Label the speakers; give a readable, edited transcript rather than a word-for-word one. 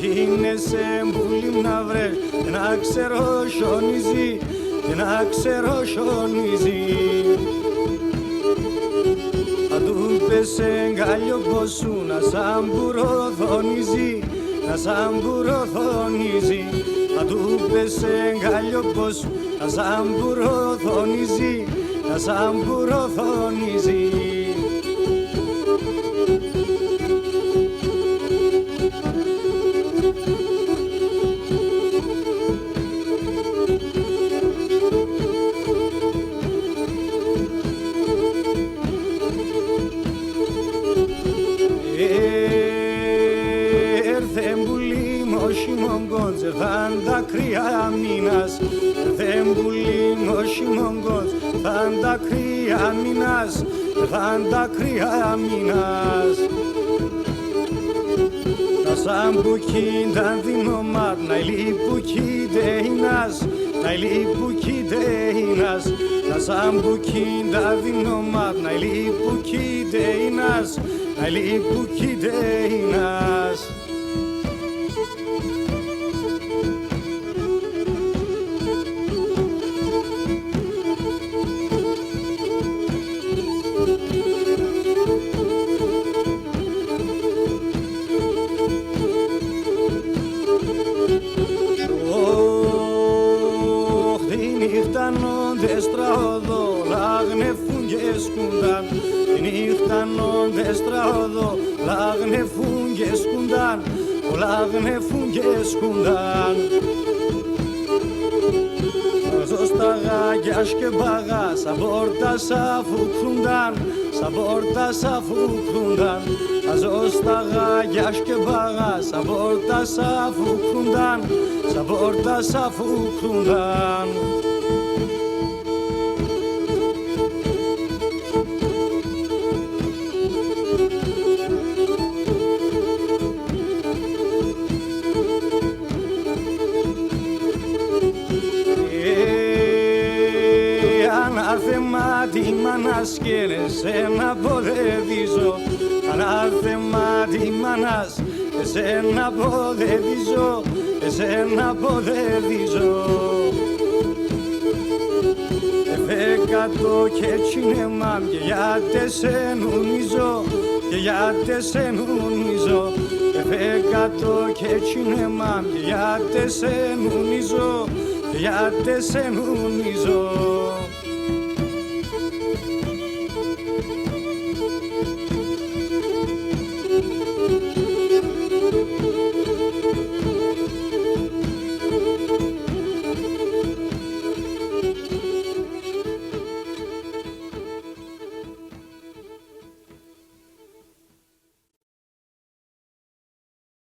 Speaker 1: γίνεσαι μπουλή να βρες και να ξέρω σιωνίζει, και να ξέρω σιωνίζει. Αν του πες εγκάλιο πως σου να σαν μπουροθονίζει, να σαν μπουροθονίζει. Αν του πες εγκάλιο πως σου να σαν μπουροθονίζει, να σαν μπουροθονίζει. Έρθε μπουλή μόσι μογκόντς, έρθαν τα κρύα μήνας. Έρθε μπουλή μόσι μογκόντς, έρθαν τα κρύα μήνας, έρθαν τα κρύα μήνας. Τα σαν που κίνταν δυνομάτ, να ηλίπου κίνδεϊνας, να ηλίπου κίνδεϊνας. Τα σαν που κίνταν δυνομάτ, να ηλίπου κίνδεϊνας, να ηλίπου κίνδεϊνας. Νύχτανόντες τραωδό, λάγνεφουν και σκούνταν. Νύχτανόντες τραωδό, λάγνεφουν και σκούνταν, λάγνεφουν και σκούνταν. Στα γάγιας και μπαγά, σαν πόρτας αφουκρούνταν, σαν πόρτας αφουκρούνταν. Αζώ στα γάγιας και μπαγά, σαν πόρτας αφουκρούνταν, σαν πόρτας αφουκρούνταν. Ανάθεμα τη μάνας και εσένα ποδεδίζω, ανάθεμα τη μάνας, εσένα ποδεδίζω, εσένα ποδεδίζω. Εφέκατο και τσινεμάμ και γιατί σε νουνίζω, και γιατί σε νουνίζω. Εφέκατο και τσινεμάμ και γιατί σε νουνίζω, και γιατί σε νουνίζω.